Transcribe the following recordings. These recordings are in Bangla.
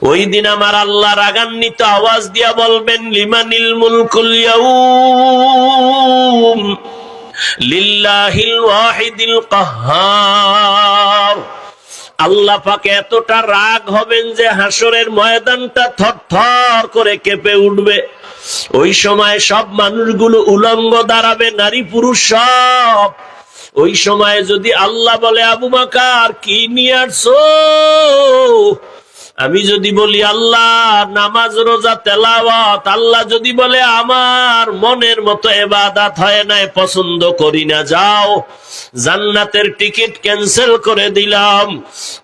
ওই দিন আমার আল্লাহ রাগান্বিত আওয়াজ দিয়া বলবেন, লিমানিল মুলকুল ইয়াউম লিল্লাহিল ওয়াহিদিল কাহ্হার। আল্লাহ পাক এতটা রাগ হবেন যে হাসরের ময়দানটা থরথর করে কেঁপে উঠবে। ওই সময় সব মানুষগুলো উলঙ্গ দাঁড়াবে, নারী পুরুষ সব। ওই সময় যদি আল্লাহ বলে, আবু বকর কি নিয়ে আসছো? আমি যদি বলি আল্লাহ নামাজ রোজা তেলাওয়াত, আল্লাহ যদি বলে আমার মনের মতো ইবাদত হয় না, পছন্দ করি না, যাও জান্নাতের টিকিট ক্যান্সেল করে দিলাম,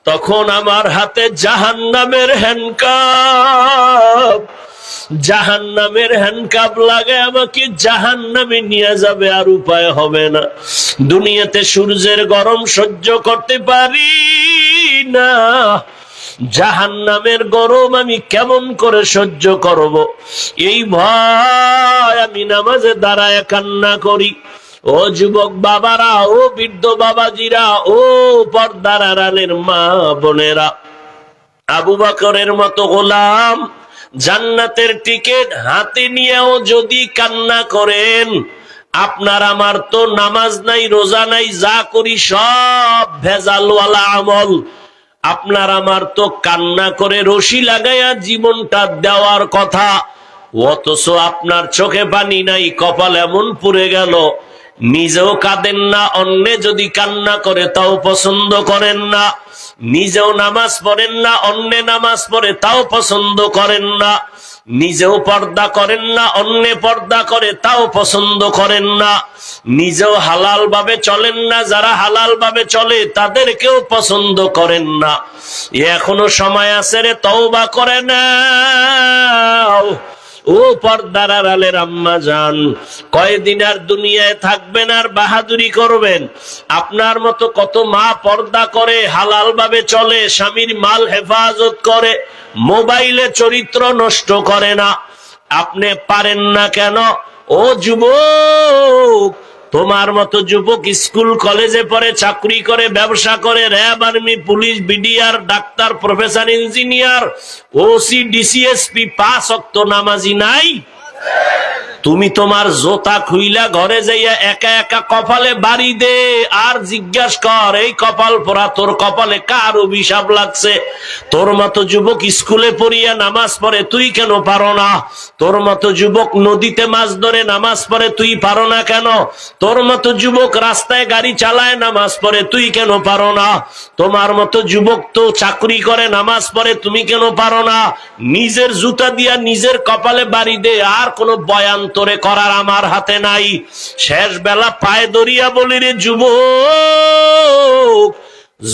তখন আমার হাতে জাহান্নামের হ্যান্ডকাপ, জাহান্নামের হ্যান্ডকাপ লাগে, আমাকে জাহান্নামে নিয়ে যাবে, আর উপায় হবে না। দুনিয়াতে সূর্যের গরম সহ্য করতে পারি না, জাহান্নামের গরম আমি কেমন করে সহ্য করব? এই ভয় আমি নামাজে দাঁড়ায় কান্না করি। ও যুবক বাবারা, ও বৃদ্ধ বাবাজিরা, ও পর্দার আড়ালের মা বোনেরা, আবু বকরের মতো গোলাম জান্নাতের টিকিট হাতে নিয়েও যদি কান্না করেন, আপনার আমার তো নামাজ নাই, রোজা নাই, যা করি সব ভেজালওয়ালা আমল। আপনার আমার তো কান্না করে রশি লাগাইয়া জীবনটা দেওয়ার কথা, অথচ আপনার চোখে পানি নাই, কপাল এমন পুড়ে গেল, নিজেও কাঁদেন না, অন্য যদি কান্না করে তাও পছন্দ করেন না, নিজেও নামাজ পড়েন না, অন্য নামাজ পড়ে তাও পছন্দ করেন না, নিজেও পর্দা করেন না, অন্য পর্দা করে তাও পছন্দ করেন না, নিজেও হালাল ভাবে চলেন না, যারা হালাল ভাবে চলে তাদেরকেও পছন্দ করেন না। এখনো সময় আছে রে, তওবা করে নাও। ও পর্দার আড়ালের আম্মা জান, কয়দিন আর দুনিয়ায় থাকবেন আর বাহাদুরি করবেন? আপনার মতো কত মা পর্দা করে, হালাল ভাবে চলে, স্বামীর মাল হেফাজত করে, মোবাইলে চরিত্র নষ্ট করে না। আপনি পারেন না কেন? ও যুবক, তোমার মতো যুবক স্কুল কলেজে পড়ে, চাকরি করে, ব্যবসা করে, RAB, army, police, BDR, doctor, professor, engineer, OC, DC SP, 5 ওয়াক্ত নামাজি নাই? তুমি তোমার জোতা খুইলা ঘরে যাইয়া একা একা কপালে বাড়ি দে, আর জিজ্ঞাসা কর, এই কপাল পোড়া তোর কপালে কার অভিশাপ লাগছে? তোর মতো যুবক স্কুলে পড়িয়া নামাজ পড়ে, তুই কেন পারো না? তোর মতো যুবক নদীতে মাছ ধরে নামাজ পড়ে, তুই পারো না কেন? তোর মতো যুবক রাস্তায় গাড়ি চালায় নামাজ পড়ে, তুই কেন পারো না? তোমার মতো যুবক তো চাকরি করে নামাজ পড়ে, তুমি কেন পারো না? নিজের জুতা দিয়া নিজের কপালে বাড়ি দে, আর কোনো বয়ান তোরে করার আমার হাতে নাই। শেষ বেলা পায়ে দরিয়া বলি, রে যুবক,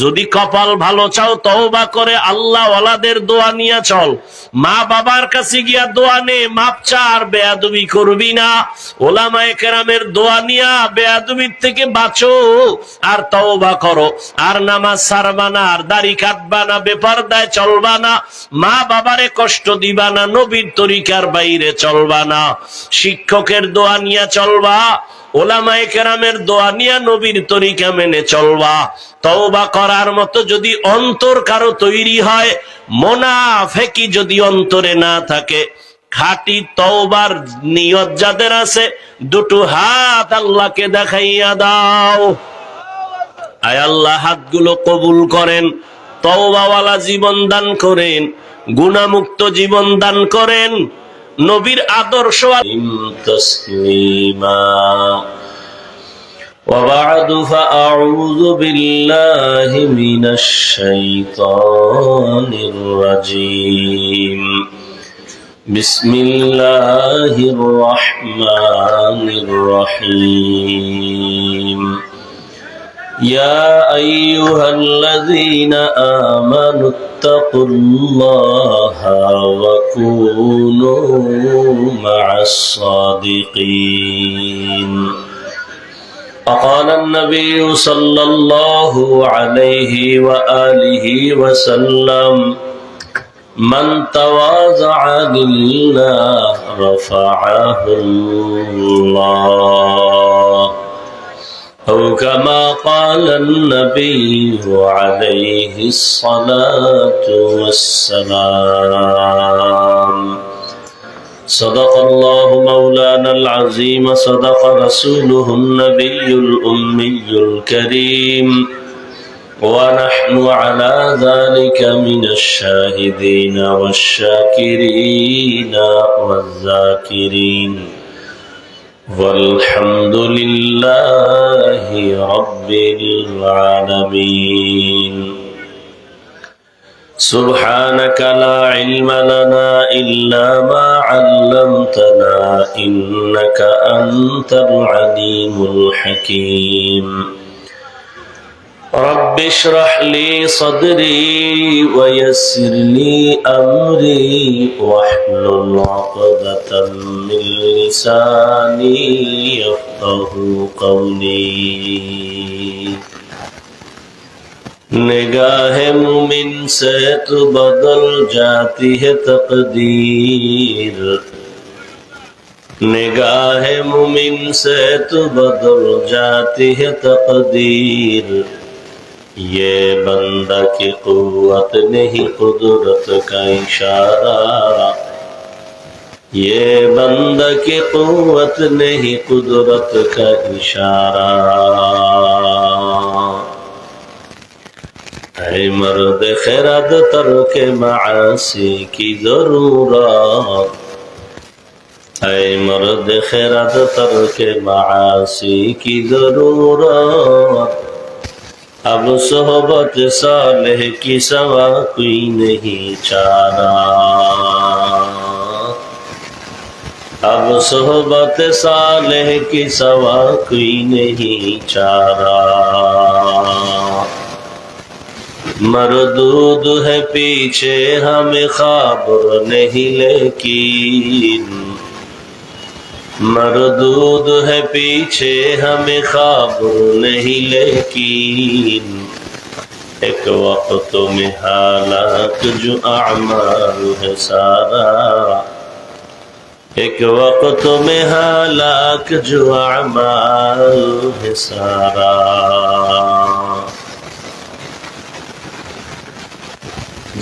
যদি কপাল ভালো চাও তওবা করে আল্লাহ ওয়ালাদের দোয়া নিয়ে চল, মা বাবার কাছে গিয়া দোয়া নে, মাপ চা, আর বেয়াদবি করবি না। ওলামায়ে কেরামের দোয়া নিয়া বেয়াদবির থেকে বাঁচো, আর তওবা করো, আর নামাজ ছাড়বা না, আর দাড়ি কাটবা না, বেপরদায় চলবা না, মা বাবারে কষ্ট দিবা না, নবীর তরিকার বাইরে চলবা না, শিক্ষকের দোয়া নিয়া চলবা, ওলামায়ে কেরামের দোয়া নিয়া নবীর তরিকা মেনে চলবা। তওবা করার মতো যদি অন্তর কারো তৈরি হয়, মুনাফিকি যদি অন্তরে না থাকে, খাঁটি তওবার নিয়ত যাদের আছে, দুটো হাত আল্লাহকে দেখাইয়া দাও। আয় আল্লাহ, হাতগুলো কবুল করেন, তওবাওয়ালা জীবন দান করেন, গুনাহমুক্ত জীবন দান করেন, নবীর আদর্শ তাসলিমা। وبعد فأعوذ بالله من الشيطان الرجيم. بسم الله الرحمن الرحيم. يا أيها الذين آمنوا اتقوا الله وكونوا مع الصادقين. وقال النبي صلى الله عليه وآله وسلم: من تواضع لله رفعه الله. أو كما قال النبي عليه الصلاة والسلام. صدق الله مولانا العظيم، صدق رسوله النبي الأمي الكريم، ونحن على ذلك من الشاهدين والشاكرين والذاكرين، والحمد لله رب العالمين. سبحانك لا علم لنا إلا ما علمتنا إنك أنت العليم الحكيم. رب اشرح لي صدري ويسر لي أمري واحلل عقدة من لساني يفقه قولي. نگاہ مومن سے تو بدل جاتی ہے تقدیر، نگاہ مومن سے تو بدل جاتی ہے تقدیر. یہ بندہ کی قوت نہیں قدرت کا اشارہ، یہ بندہ کی قوت نہیں قدرت کا اشارہ. اے مرد خرد ترک معاصی کی ضرورت، اے مرد خرد ترک معاصی کی ضرورت. اب صحبت صالح کی سوا کوئی نہیں چارہ، اب صحبت صالح کی سوا کوئی نہیں چارہ. مردود ہے پیچھے ہمیں خبر نہیں لیکن، مردود ہے پیچھے ہمیں خبر نہیں لیکن. ایک وقت میں حالات جو اعمال ہے سارا، ایک وقت میں حالات جو اعمال ہے سارا.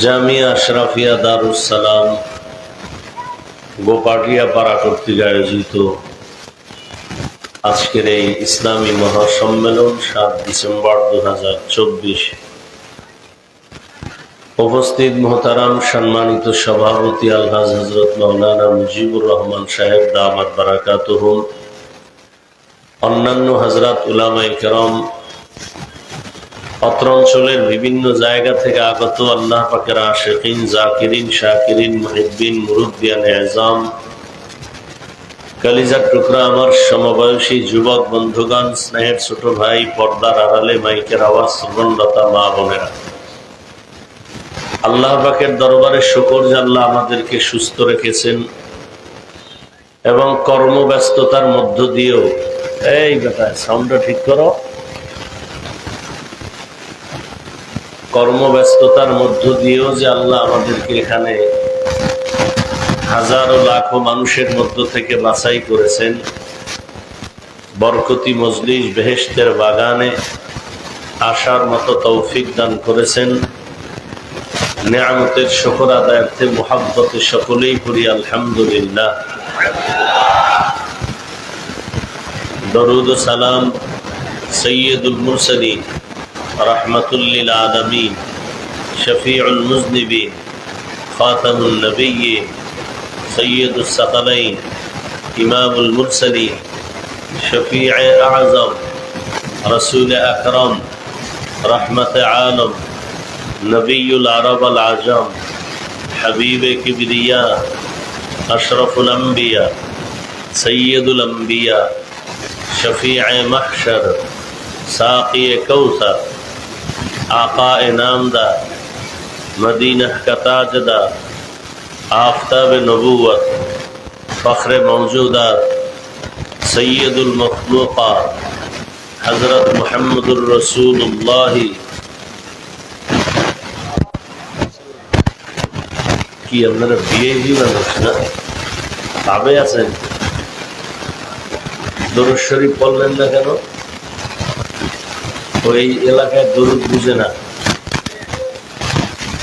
জামিয়া আশরাফিয়া দারুস সালাম গোপাটিয়া পাড়া কর্তৃক আয়োজিত আজকের এই ইসলামী মহাসম্মেলন ৭ ডিসেম্বর ২০২৪, উপস্থিত মোহতারাম সম্মানিত সভাপতি আলহাজ হযরত মাওলানা মুজিবুর রহমান সাহেব দামাত বারাকাতুহুম, অন্যান্য হযরত উলামায়ে কেরাম, অত্র অঞ্চলের বিভিন্ন জায়গা থেকে আগত আল্লাহ পাকের আশিকিন, জাকিরিন, শাকিরিন, মুহিব্বিন, মুরুব্বিয়ান এজাম, কলিজার টুকরা আমার সমবয়সী যুবক বন্ধুগণ, স্নেহের ছোট ভাই, পর্দার আড়ালে মাইকের আওয়াজ শ্রবণরতা মা বোনেরা, আল্লাহ পাকের দরবারে শুকর যে আল্লাহ আমাদেরকে সুস্থ রেখেছেন এবং কর্মব্যস্ততার মধ্য দিয়েও, এই বেটা সাউন্ডটা ঠিক করো, কর্মব্যস্ততার মধ্য দিয়েও যে আল্লাহ আমাদেরকে এখানে হাজারো লাখো মানুষের মধ্য থেকে বাছাই করেছেন, বরকতি মজলিস বেহেশতের বাগানে আসার মতো তৌফিক দান করেছেন। নেয়ামতের শুকর আদায়ার্থে মুহাব্বতে সকলেই পড়ি আলহামদুলিল্লাহ। দরুদ ও সালাম সৈয়দুল মুরসালিন রহমাতুল লিল আলামিন শফিউল মুজনিবিন খাতামুন নবিয়্যিন সৈয়দুস সাকালাইন ইমামুল মুরসালিন শফিউ আযম রাসূল আকরাম রহমতে আলম নবিউল আরব আল আজম হাবিবে কিবরিয়া আশরাফুল আম্বিয়া সৈয়দুল আম্বিয়া শফিউ মাহশর সাকি কৌসর आका नामदा मदीना का ताजदा आफ्ताब नबूवत फ़ख्र मौजूदात सैयदुल मखलूक़ात हज़रत मुहम्मदुर रसूलुल्लाह की अंदर বিয়ে মানুষ না ভাবে আছেন, দরুদ শরীফ পড়লেন না কেন? ওই এলাকায় দরুদ বুঝে না,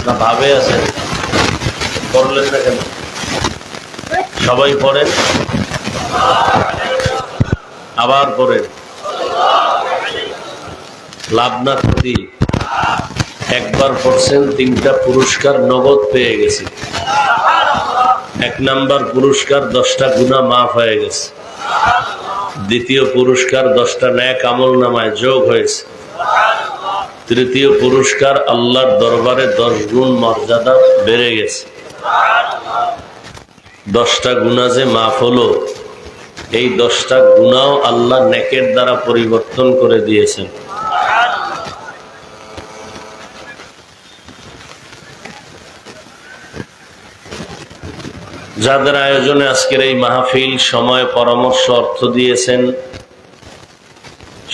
না ভাবে আছেন, পড়লেন না কেন? সবাই পড়েন, আবার পড়েন। লাভ না ক্ষতি? একবার পড়ছেন, 3টা পুরস্কার নগদ পেয়ে গেছে। 1 নাম্বার পুরস্কার 10টা গুনাহ মাফ হয়ে গেছে। দ্বিতীয় পুরস্কার 10টা নেক আমল নামায় যোগ হয়েছে। তৃতীয় পুরস্কার আল্লাহর দরবারে 10 গুণ মর্যাদা বেড়ে গেছে। 10টা গুনাহ যে মাফ হলো, এই 10টা গুনাহ আল্লাহ নেকের দ্বারা পরিবর্তন করে দিয়েছেন। যাদের আয়োজনে আজকের এই মাহফিল, সময়, পরামর্শ, অর্থ দিয়েছেন,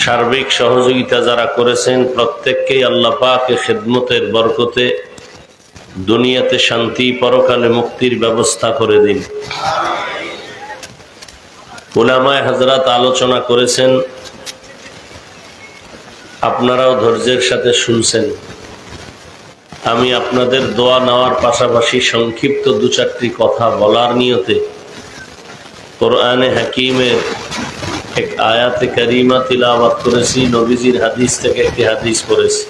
সার্বিক সহযোগিতা যারা করেছেন, প্রত্যেককেই আল্লাহ পাকের খেদমতের বরকতে দুনিয়াতে শান্তি, পরকালে মুক্তির ব্যবস্থা করে দিন। উলামায়ে হযরত আলোচনা করেছেন, আপনারাও ধৈর্যের সাথে শুনছেন। আমি আপনাদের দোয়া নেওয়ার পাশাপাশি সংক্ষিপ্ত 2-4টি কথা বলার নিয়তে কোরআনে হাকিমের এক আয়াতে কারিমা তিলাওয়াত করেছি, নবীজির হাদিস থেকে একটি হাদিস পড়েছি।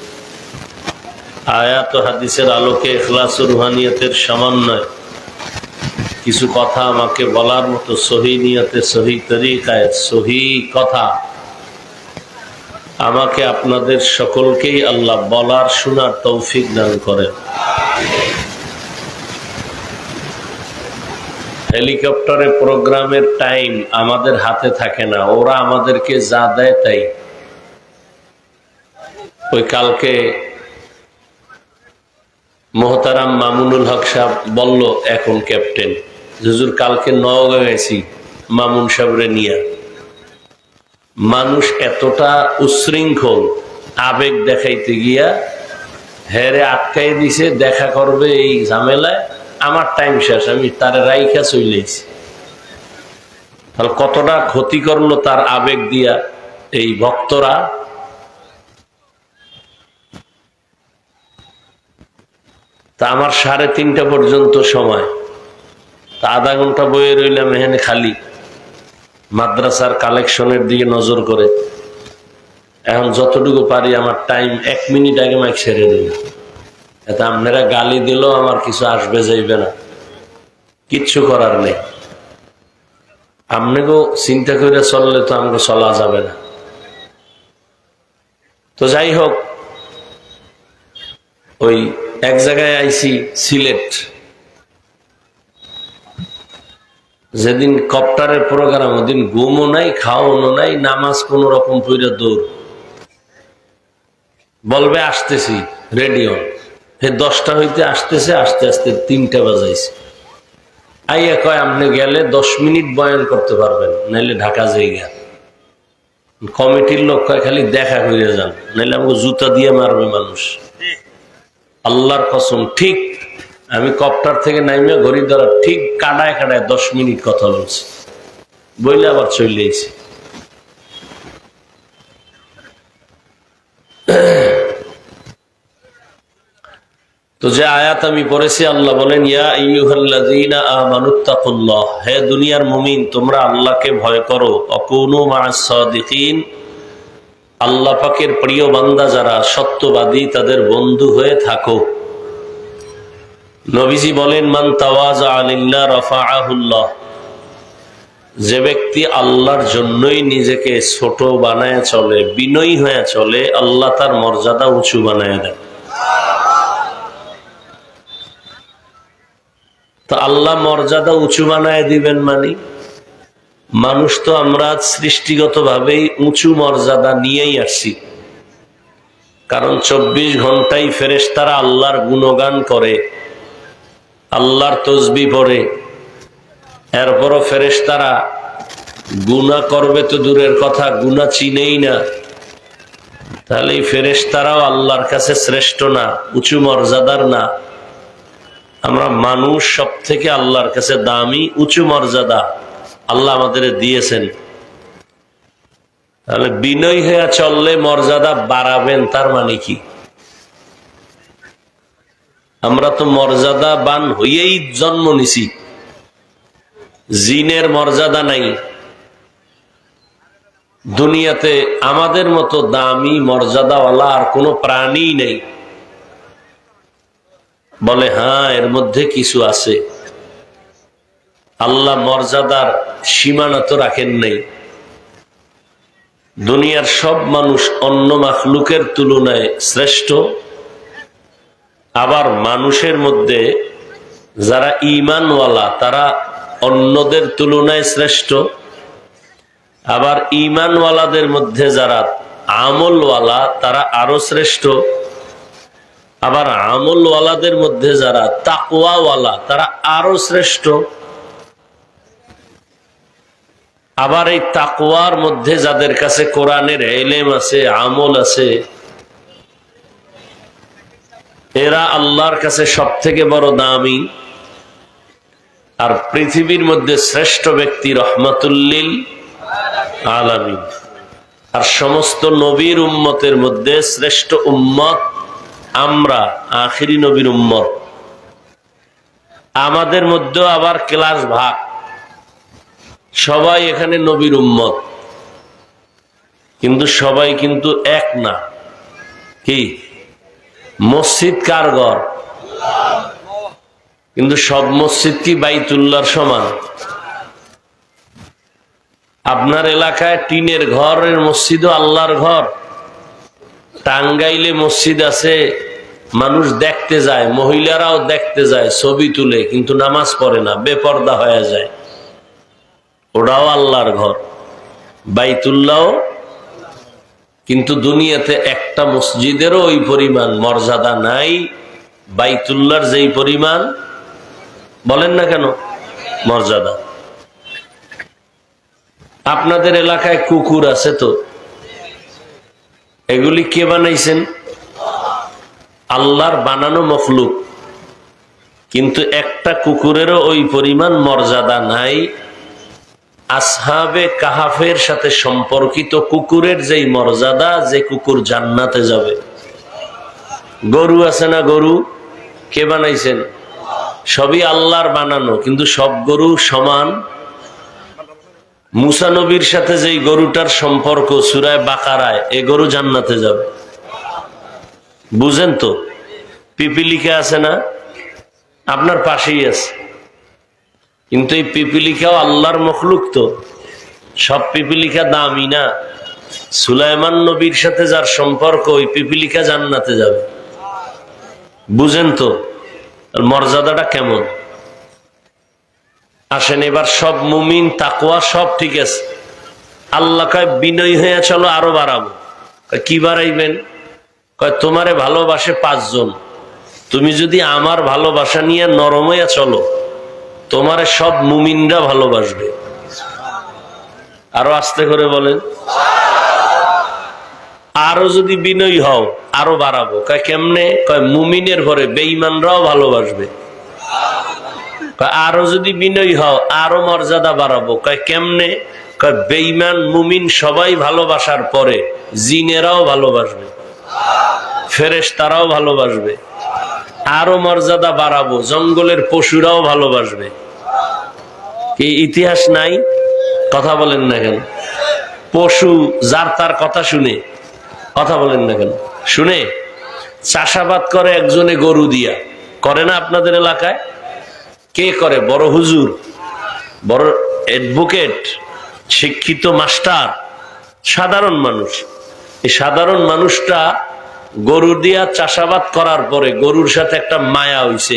আয়াত ও হাদিসের আলোকে ইখলাস ও রুহানিয়তের সমন্বয় কিছু কথা আমাকে বলার মতো সহি নিয়তে, সহি তরিকায়, সহি কথা আমাকে আপনাদের সকলকেই আল্লাহ বলার, শোনার তৌফিক দান করেন। হেলিকপ্টারে প্রোগ্রামের টাইম আমাদের হাতে থাকে না, ওরা আমাদেরকে যা দেয় তাই। ওই কালকে মোহতারাম মামুনুল হক সাহেব বলল, এখন ক্যাপ্টেন হুজুর, কালকে নওগাঁ গেছি মামুন সাহেবরে নিয়ে। মানুষ এতটা উচ্ছৃঙ্খল, আবেগ দেখাইতে গিয়া হেরে আটকাই দিছে, দেখা করবে এই ঝামেলায়, আমার টাইম শেষ, আমি তার রাইখা চলেছি। তাহলে কতটা ক্ষতি করলো তার আবেগ দিয়া এই ভক্তরা। তা আমার 3:30 পর্যন্ত সময়, তা আধা ঘন্টা বয়ে রইলাম এখানে খালি মাদ্রাসার কালেকশনের দিকে নজর করে। এখন যতটুকু পারি আমার টাইম 1 মিনিট আগে মাইক ছেড়ে দিই। এতে আপনারা গালি দিলেও আমার কিছু আসবে যাইবে না, কিচ্ছু করার নেই। আপনাকেও চিন্তা করে চললে তো আমাকে চলা যাবে না। তো যাই হোক, ওই এক জায়গায় আইছি সিলেট, যেদিন কপ্টারের প্রোগ্রাম, ওদিন ঘুমও নাই, খাওয়ানো নাই, নামাজ কোন রকম পইরা দৌড়। বলবে আসতেছি, রেডিও 10টা হইতে আসতেছে, আস্তে আস্তে 3টা বাজাইছে। আইয়া কয়, আপনি গেলে 10 মিনিট বয়ান করতে পারবেন, নাইলে ঢাকা জায়গা। কমিটির লোক কয়, খালি দেখা করে যান, নাইলে আমাকে জুতা দিয়ে মারবে মানুষ। আল্লাহর কসম, ঠিক আমি কপ্টার থেকে নাইমে ঘড়ি ধরা ঠিক কাটায় কাটায় 10 মিনিট কথা বলছি, বইলে আবার চলে এসেছি। তো যে আয়াত আমি পড়েছি, আল্লাহ বলেন, ইয়া আইয়ুহাল্লাযীনা আমানুত্তাকুল্লাহ, হে দুনিয়ার মুমিন, তোমরা আল্লাহকে ভয় করো। অকুনু মা'আস সাদিকিন, আল্লাহ পাকের প্রিয় বান্দা যারা সত্যবাদী, তাদের বন্ধু হয়ে থাকো। নবীজি বলেন, মান তাওয়াজা লিল্লাহ রাফাআহুল্লাহ, যে ব্যক্তি আল্লাহর জন্যই নিজেকে ছোট বানায় চলে, বিনয়ী হয়ে চলে, আল্লাহ তার মর্যাদা উঁচু বানায় দেন। তো আল্লাহ মর্যাদা উঁচু বানায় দিবেন মানে, মানুষ তো আমরা সৃষ্টিগত ভাবেই উঁচু মর্যাদা নিয়েই আসছি। কারণ 24 ঘন্টাই ফেরেশতারা আল্লাহর গুণগান করে, আল্লাহর তসবিহ পড়ে। এরপরও ফেরেশতারা গুনাহ করবে তো দূরের কথা, গুনাহ চিনেই না। তাহলে এই ফেরেশতারাও আল্লাহর কাছে শ্রেষ্ঠ না, উঁচু মর্যাদার না? আমরা মানুষ সব থেকে আল্লাহর কাছে দামি, উঁচু মর্যাদা আল্লাহ আমাদের দিয়েছেন। তাহলে বিনয়ী হয়ে চললে মর্যাদা বাড়াবেন, তার মানে কি? আমরা তো মর্যাদাবান হইয়েই জন্ম নিছি, জিনের মর্যাদা নাই দুনিয়াতে। আমাদের মতো দামি মর্যাদাওয়ালা আর কোনো প্রাণী নেই। বলে হ্যাঁ, এর মধ্যে কিছু আছে। আল্লাহ মর্যাদার সীমানা তো রাখেন নাই। দুনিয়ার সব মানুষ অন্য মাখলুকের তুলনায় শ্রেষ্ঠ, আবার মানুষের মধ্যে যারা ঈমানওয়ালা তারা অন্যদের তুলনায় শ্রেষ্ঠ, আবার ঈমানওয়ালাদের মধ্যে যারা আমলওয়ালা তারা আরো শ্রেষ্ঠ, আবার আমলওয়ালাদের মধ্যে যারা তাকওয়াওয়ালা তারা আরো শ্রেষ্ঠ। আবার এই তাকওয়ার মধ্যে যাদের কাছে কোরআনের ইলম আছে, আমল আছে, এরা আল্লাহর কাছে সব থেকে বড় দামি। আর পৃথিবীর মধ্যে শ্রেষ্ঠ ব্যক্তি রহমাতুল্লিল আলামিন। আর সমস্ত নবীর উম্মতের মধ্যে শ্রেষ্ঠ উম্মত আমরা, আখিরি নবীর উম্মত। আমাদের মধ্যেও আবার ক্লাস ভাগ, সবাই এখানে নবীর উম্মত, কিন্তু সবাই কিন্তু এক না। কি মসজিদ কার ঘর? কিন্তু সব মসজিদ কি বাইতুল্লাহর সমান? আপনার এলাকায় টিনের ঘরের মসজিদও আল্লাহর ঘর। টাঙ্গাইলে মসজিদ আছে, মানুষ দেখতে যায়, মহিলারাও দেখতে যায়, ছবি তুলে, কিন্তু নামাজ পড়ে না, বেপর্দা হয়ে যায়। ওটাও আল্লাহর ঘর, বাইতুল্লাহ। কিন্তু দুনিয়াতে একটা মসজিদেরও ওই পরিমাণ মর্যাদা নাই বাইতুল্লাহর যেই পরিমাণ। বলেন না কেন মর্যাদা? আপনাদের এলাকায় কুকুর আছে তো, এগুলি কে বানাইছেন? আল্লাহর বানানো মখলুক। কিন্তু একটা কুকুরেরও ওই পরিমাণ মর্যাদা নাই আসহাবে কাহাফের সাথে সম্পর্কিত কুকুরের যেই মর্যাদা, যে কুকুর জান্নাতে যাবে। গরু আছে না, গরু কে বানাইছেন? সবই আল্লাহর বানানো, কিন্তু সব গরু সমান? মুসা নবীর সাথে যেই গরুটার সম্পর্ক সূরা বাকারায়, এ গরু জান্নাতে যাবে। বুঝেন তো? পিপিলিকা আছে না, আপনার পাশেই আছে, কিন্তু এই পিপিলিকাও আল্লাহর মখলুক তো। সব পিপিলিকা দামি না। সুলাইমান নবীর সাথে যার সম্পর্ক, ওই পিপিলিকা জান্নাতে যাবে। বুঝেন তো মর্যাদাটা কেমন? আসেন এবার সব মুমিন তাকওয়া সব ঠিক আছে, আল্লাহ কয় বিনয়ী হয়ে চলো, আরো বাড়াবো। কি বাড়াইবেন? কয় তোমারে ভালোবাসে 5 জন, তুমি যদি আমার ভালোবাসা নিয়ে নরম হইয়া চলো, তোমারে সব মুমিনরা ভালোবাসবে। আরো আস্তে করে বলেন। আরো যদি বিনয়ী হও আরো বাড়াবো। কয় কেমনে? কয় মুমিনের ঘরে বেঈমানরাও ভালোবাসবে। আরো যদি বিনয়ী হও আরো মর্যাদা বাড়াবো। কয় কেমনে? কয় বেঈমান মুমিন সবাই ভালোবাসার পরে জিনেরাও ভালোবাসবে, ফেরেশতারাও ভালোবাসবে। আরো মর্যাদা বাড়াবো, জঙ্গলের পশুরাও ভালোবাসবে। কি ইতিহাস নাই? কথা বলেন না কেন? পশু যার তার কথা শুনে, কথা বলেন না কেন? শুনে চাষাবাদ করে একজনে গরু দিয়া, করে না আপনাদের এলাকায়? কে করে? বড় হুজুর, বড় অ্যাডভোকেট, শিক্ষিত মাস্টার, সাধারণ মানুষ। এই সাধারণ মানুষটা গরু দিয়া চাষাবাদ করার পরে গরুর সাথে একটা মায়া হইছে,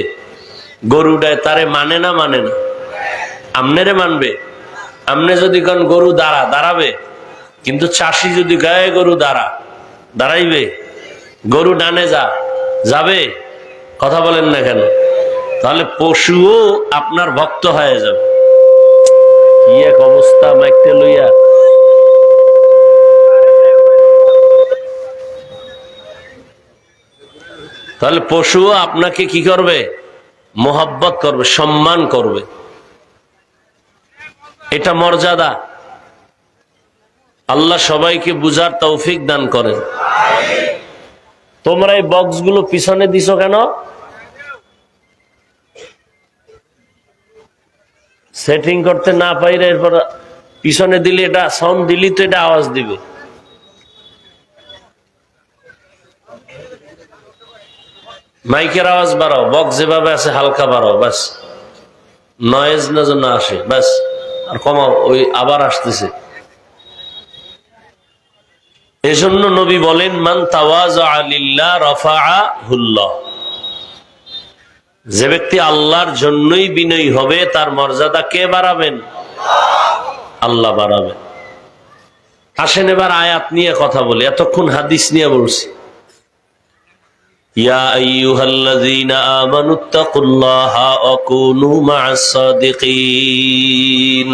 গরুটায় তারে মানে না? মানে না। আমনেরে মানবে? আমনে যদি কোন গরু দাঁড়াবে, কিন্তু চাষি যদি গায়ে গরু দাঁড়াইবে? গরু ডানে যাবে? কথা বলেন না কেন? তাহলে পশুও আপনার ভক্ত হয়ে যাবে। কি এক অবস্থা মাইকতে লইয়া। তাহলে পশুও আপনাকে কি করবে? মোহাব্বত করবে, সম্মান করবে। এটা মর্যাদা। আল্লাহ সবাইকে বুঝার তৌফিক দান করেন। তোমরা এই বক্সগুলো পিছনে দিছো কেন? সেটিং করতে না পাইলে এরপর পিছনে দিলে এটা সাউন্ড দিলি তো এটা আওয়াজ দিবে। মাইকের আওয়াজ বাড়াও, বক্স যেভাবে আছে হালকা বাড়াও, বাস নয়েজ না যেন আসে, বাস আর কমাও, ওই আবার আসতেছে। এজন্য নবী বলেন, মান তাওয়াজা লিল্লাহ রাফাআহুল্লাহ, যে ব্যক্তি আল্লাহর জন্যই বিনয়ী হবে তার মর্যাদা কে বাড়াবেন? আল্লাহ বাড়াবেন। আসেন এবার আয়াত নিয়ে কথা বলি, এতক্ষণ হাদিস নিয়ে বলছি। ইয়া আইয়ুহাল্লাযীনা আমানুত্তাকুল্লাহা ওয়া কুনু মা'আস সাদিকিন,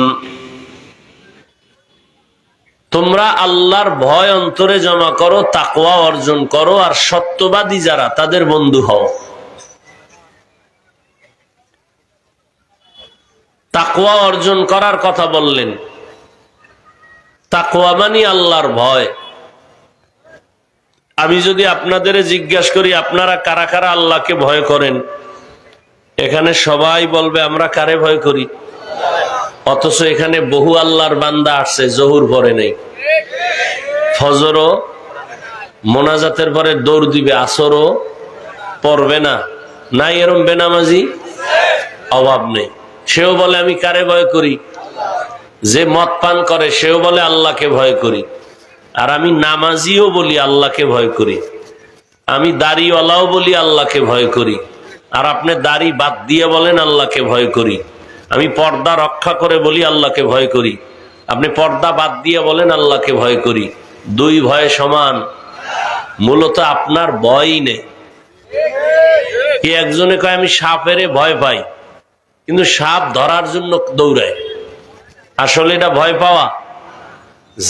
তোমরা আল্লাহর ভয় অন্তরে জমা করো, তাকওয়া অর্জন করো, আর সত্যবাদী যারা তাদের বন্ধু হও। তাকওয়া অর্জন করার কথা বললেন। তাকওয়া মানে আল্লাহর ভয়। আমি যদি আপনাদের জিজ্ঞাসা করি আপনারা কারা কারা আল্লাহকে ভয় করেন, এখানে সবাই বলবে আমরা কারে ভয় করি। অথচ এখানে বহু আল্লাহর বান্দা আসছে জহুর পরে নেই, ফজরও মোনাজাতের পরে দৌড় দিবে, আসরও পড়বে না, নাই এরম বেনামাজি অভাব নেই। সেও বলে আমি কারে ভয় করি? যে মদ পান করে সেও বলে আল্লাহকে ভয় করি। আর আমি নামাজিও বলি আল্লাহকে ভয় করি, আমি দাড়িওয়ালাও বলি আল্লাহকে ভয় করি, আর আপনি দাড়ি বাদ দিয়ে বলেন আল্লাহকে ভয় করি। আমি পর্দা রক্ষা করে বলি আল্লাহকে ভয় করি, আপনি পর্দা বাদ দিয়ে বলেন আল্লাহকে ভয় করি। দুই ভয় সমান, মূলত আপনার ভয়ই নেই। কি একজনে কয় আমি সাপেরে ভয় পাই, কিন্তু সাপ ধরার জন্য দৌড়ায়। আসলে এটা ভয় পাওয়া?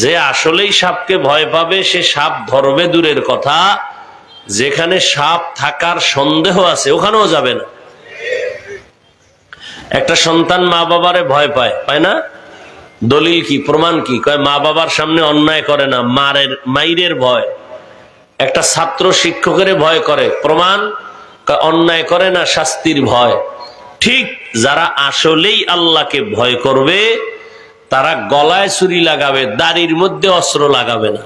যে আসলেই সাপকে ভয় পাবে সে সাপ ধরবে দূরের কথা, যেখানে সাপ থাকার সন্দেহ আছে ওখানেও যাবে না। একটা সন্তান মা বাবারে ভয় পায়, পায় না? দলিল কি, প্রমাণ কি? কয় মা বাবার সামনে অন্যায় করে না, মাইরের ভয়। একটা ছাত্র শিক্ষকের ভয় করে, প্রমাণ? অন্যায় করে না, শাস্তির ভয়। ঠিক যারা আসলেই আল্লাহকে ভয় করবে তারা গলায় ছুরি লাগাবে, দাড়ির মধ্যে অস্ত্র লাগাবে না।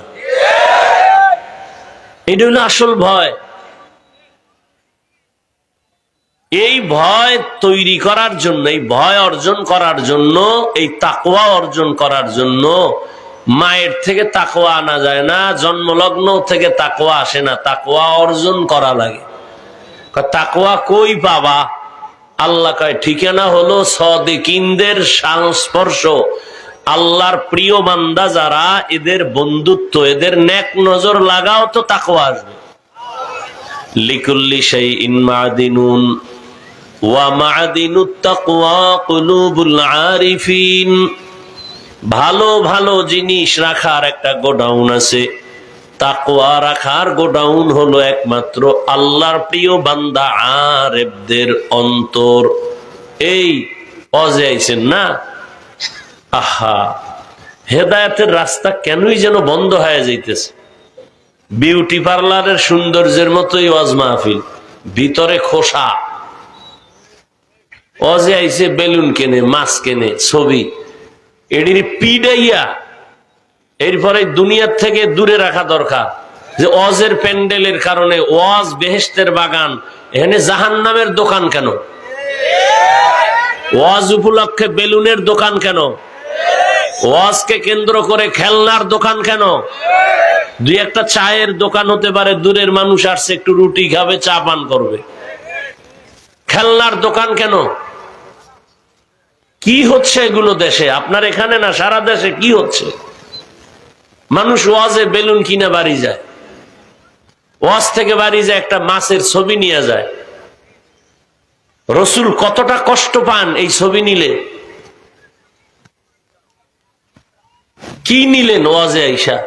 এটা হলো আসল ভয়। এই ভয় তৈরি করার জন্য, এই ভয় অর্জন করার জন্য, এই তাকওয়া অর্জন করার জন্য মায়ের থেকে তাকওয়া আনা যায় না, জন্মলগ্ন থেকে তাকওয়া আসে না, তাকওয়া অর্জন করা লাগে। তাকওয়া কই পাবা? আল্লাহ কয় ঠিকানা হলো সাদিকিনদের সংস্পর্শ, আল্লাহর প্রিয় বান্দা যারা, এদের বন্ধুত্ব, এদের নেক নজর লাগাও তো তাকওয়া আসবে। লিকুল্লি শাইইন মাদিনুন ওয়া মাদিনুত তাকওয়া কুলুবুল আরিফিন, ভালো ভালো জিনিস রাখার একটা গোডাউন আছে, তাকওয়া রাখার গোডাউন হলো একমাত্র আল্লাহর প্রিয় বান্দা আরেফদের অন্তর। এই অজে আইছেন না, আহা হেদায়েতের রাস্তা কেনই যেন বন্ধ হয়ে যাইতেছে। বিউটি পার্লারের সৌন্দর্যের মতোই ওয়াজ মাহফিল, ভিতরে খোসা। অজে আইছে বেলুন কেনে, মাছ কেনে, ছবি, এটির পিডাইয়া এরপরে দুনিয়ার থেকে দূরে রাখা দরকার। যে ওয়াজের প্যান্ডেলের কারণে ওয়াজ বেহেশতের বাগান, এখানে জাহান্নামের দোকান কেন? ওয়াজ উপলক্ষে বেলুনের দোকান কেন? ওয়াজকে কেন্দ্র করে খেলনার দোকান কেন? দুই একটা চায়ের দোকান হতে পারে, দূরের মানুষ আসছে একটু রুটি খাবে, চা পান করবে। খেলনার দোকান কেন? কি হচ্ছে এগুলো দেশে? আপনার এখানে না, সারা দেশে কি হচ্ছে? মানুষ ওয়াজে বেলুন কিনে বাড়ি যায়, ওয়াজ থেকে বাড়ি যায় একটা মাছের ছবি নিয়ে যায়। রসুল কতটা কষ্ট পান এই ছবি নিলে। কি নিলেন ওয়াজে আইসা?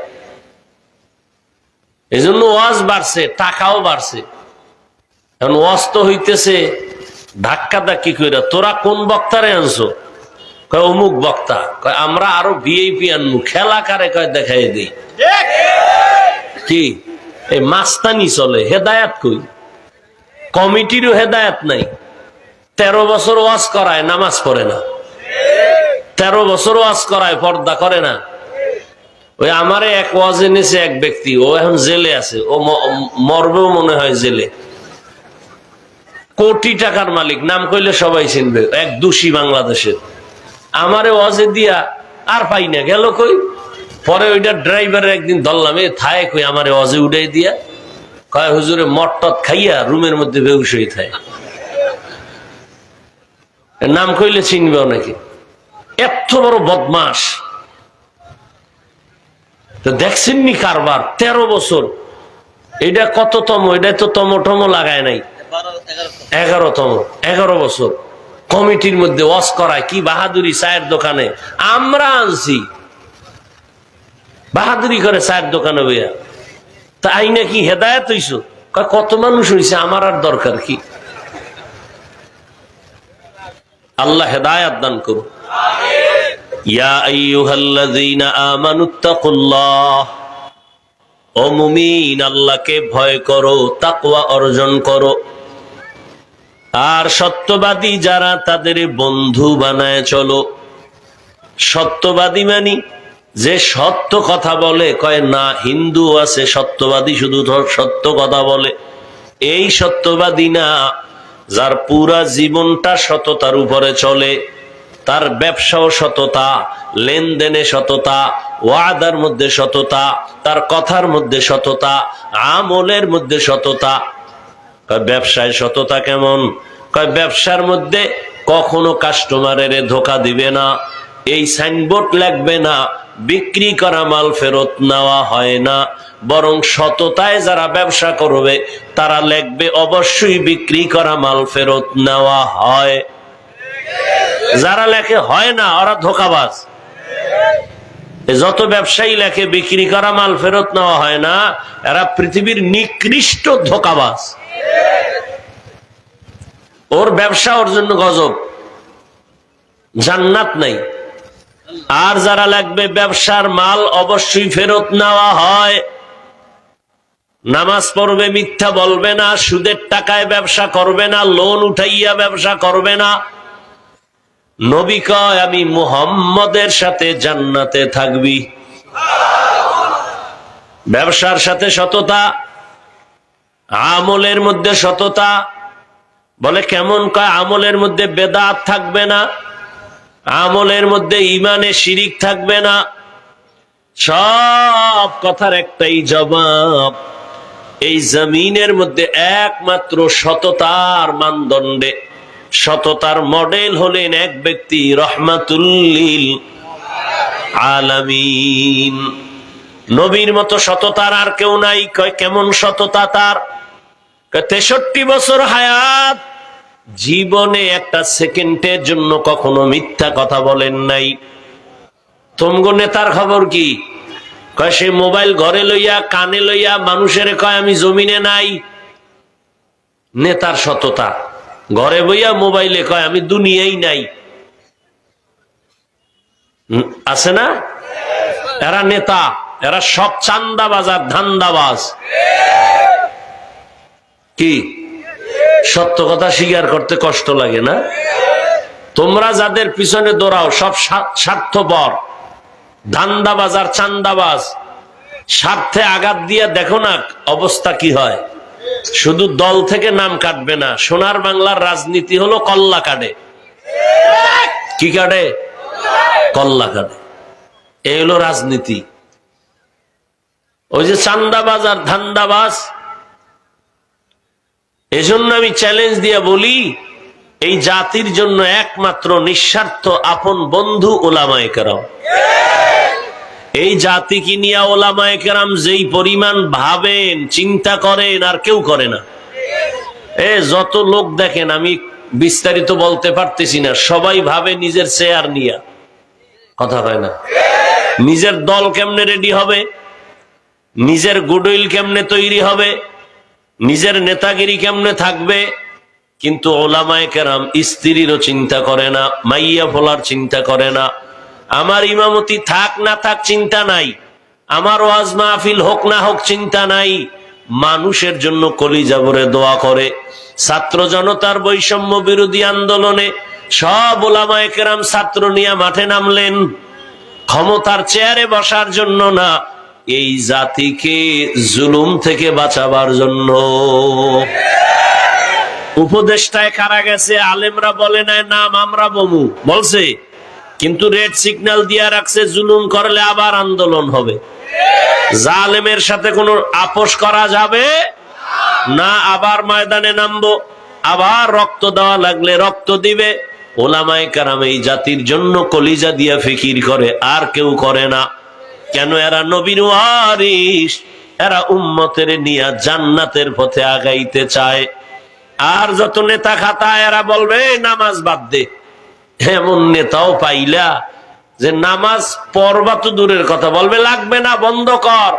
এই জন্য ওয়াজ বাড়ছে, টাকাও বাড়ছে। এখন ওয়াজ তো হইতেছে ধাক্কা ধাক্কি কইরা, তোরা কোন বক্তারে আনছো? কয় অমুক বক্তা, কয় আমরা আরো ভিআইপি আনবো, খেলা কারে কয় দেখাই দিই। কি এই মাস্তানি চলে, হেদায়াত কই? কমিটিরও হেদায়াত নাই। 13 বছর ওয়াজ করায়, নামাজ পড়ে না। 13 বছর ওয়াজ করায়, পর্দা করে না। ওই আমারে এক ওয়াজ এনেছে এক ব্যক্তি, ও এখন জেলে আছে, ও মরবেও মনে হয় জেলে। কোটি টাকার মালিক, নাম কইলে সবাই চিনবে, এক দোষী বাংলাদেশের। আমারে ওয়াজে দিয়া আর পাই না, গেল কই? পরে ওইটা ড্রাইভারের একদিন ধরলাম, এ থায় কই আমারে ওয়াজে উঠাই দিয়া, কয় হুজুরে মটটত খাইয়া রুমের মধ্যে বেহুশ হয়ে থাকে। নাম কইলে চিনবে নাকি? এত বড় বদমাস। তো দেখছেন নি কারবার? 13 বছর। এটা কততম? এটা তো তম লাগায় নাই, 11তম। 11 বছর কমিটির মধ্যে ওয়াজ করায়। কি বাহাদুরি! চায়ের দোকানে আমরা আনছি, বাহাদুরি করে চায়ের দোকানে বইয়া। তাই নাকি হেদায়েত হইছ? কত মানুষ হইছে, আমার আর দরকার কি? আল্লাহ হেদায়েত দান করুন। ইয়া আইয়ুহাল্লাযীনা আমানুত্তাকুল্লাহ, ও মুমিন আল্লাহকে ভয় করো, তাকওয়া অর্জন করো। আর সত্যবাদী যারা, তাদের বন্ধু বানায় চলো। সত্যবাদী মানি যে সত্য কথা বলে, কয় না হিন্দু আছে সত্যবাদী, শুধু সত্য কথা বলে। এই সত্যবাদী না, যার পুরা জীবনটা সততার উপরে চলে। তার ব্যবসাও সততা, লেনদেনে সততা, ওয়াদার মধ্যে সততা, তার কথার মধ্যে সততা, আমলের মধ্যে সততা। ব্যবসায় সততা কেমন? কয় ব্যবসার মধ্যে কখনো কাস্টমারের ধোকা দিবে না, এই সাইনবোর্ড লাগবে না, বিক্রি করা মাল ফেরত নেওয়া হয় না। বরং সততায় যারা ব্যবসা করবে তারা লিখবে অবশ্যই বিক্রি করা মাল ফেরত নেওয়া হয়। যারা লেখে হয় না, ওরা ধোঁকাবাজ। যত ব্যবসায়ী লেখে বিক্রি করা মাল ফেরত নেওয়া হয় না, এরা পৃথিবীর নিকৃষ্ট ধোঁকাবাজ। ওর ব্যবসা ওর জন্য গজব, জান্নাত নাই। আর যারা লাগবে ব্যবসার মাল অবশ্যই ফেরত নেওয়া হয়, নামাজ পড়বে, মিথ্যা বলবে না, সুদের টাকায় ব্যবসা করবে না, লোন উঠাইয়া ব্যবসা করবে না। নবী কয় আমি মুহাম্মদের সাথে জান্নাতে থাকবি। ব্যবসার সাথে সততা, আমলের মধ্যে সততা। বলে কেমন? কয় আমলের মধ্যে বেদাত থাকবে না, আমলের মধ্যে ইমানে শিরিক থাকবে না। সব কথার একটাই জবাব, এই জমিনের মধ্যে একমাত্র সততার মানদণ্ডে, সততার মডেল হলেন এক ব্যক্তি, রহমাতুল লিল আলামিন। নবীর মতো সততার আর কেউ নাই। কয় কেমন সততা তার? 63 বছর হায়াত, জীবনে একটা সেকেন্ডের জন্য কখনো মিথ্যা কথা বলেন নাই। তোমগো নেতার খবর কি? কয় সে মোবাইল ঘরে লইয়া, কানে লইয়া মানুষের কয় আমি জমিনে নাই। নেতার সততা, ঘরে বইয়া মোবাইলে কয় আমি দুনিয়াই নাই। আছে না? এরা নেতা, এরা সব চান্দাবাজ আর ধান্দাবাজ। কি সত্য কথা স্বীকার করতে কষ্ট লাগে না? তোমরা যাদের পিছনে দৌড়াও সব স্বার্থপর, ধান্দাবাজ আর চান্দাবাজ। স্বার্থে আঘাত দিয়া দেখো না অবস্থা কি হয়। শুধু দল থেকে নাম কাটবে না, সোনার বাংলার রাজনীতি হলো কল্লা কাটে। কি কাটে? কল্লা কাটে। এই হলো রাজনীতি। ওই যে চান্দাবাজ আর ধান্দাবাজ। এজন্য আমি চ্যালেঞ্জ দিয়ে বলি, এই জাতির জন্য একমাত্র নিঃস্বার্থ আপন বন্ধু ওলামায়ে কেরাম। এই জাতিকে নিয়ে ওলামায়ে কেরাম যেই পরিমাণ ভাবেন, চিন্তা করেন, আর কেউ করে না। যত লোক দেখেন, আমি বিস্তারিত বলতে পারতেছি না, সবাই ভাবে নিজের চেয়ার নিয়া। কথা হয় না? নিজের দল কেমনে রেডি হবে, নিজের গুডউইল কেমনে তৈরি হবে, নিজের নেতাগিরি কেমনে থাকবে, কিন্তু ওলামায়ে কেরাম স্ত্রীরও চিন্তা করে না, মাইয়া ফলার চিন্তা করে না। আমার ইমামতি থাক না থাক চিন্তা নাই, আমার ওয়াজ মাহফিল হোক না হোক চিন্তা নাই, মানুষের জন্য কলিজা ভরে দোয়া করে। ছাত্র জনতার বৈষম্য বিরোধী আন্দোলনে সব ওলামায়ে কেরাম ছাত্র নিয়ে মাঠে নামলেন, ক্ষমতার চেয়ারে বসার জন্য না, এই জাতিকে জুলুম থেকে বাঁচাবার জন্য। উপদেষ্টায় কারা গেছে? আলেমরা বলে নাই, নাম আমরা বমু বলছে, কিন্তু রেড সিগন্যাল দিয়া রাখছে জুলুম করলে আবার আন্দোলন হবে। জালেমের সাথে কোনো আপোষ করা যাবে না, আবার ময়দানে নামবো, আবার রক্ত দেওয়া লাগলে রক্ত দিবে। ওলামায়ে কেরাম এই জাতির জন্য কলিজা দিয়া ফিকির করে, আর কেউ করে না। কেন? এরা নবীর ওয়ারিস, এরা উম্মতের নিয়া জান্নাতের পথে আগাইতে চায়। আর যত নেতা খাতা এরা বলবে নামাজ বাদ দে, এমন নেতাও পাইলা যে নামাজ পড়বা তো দূরের কথা, বলবে লাগবে না, বন্ধ কর,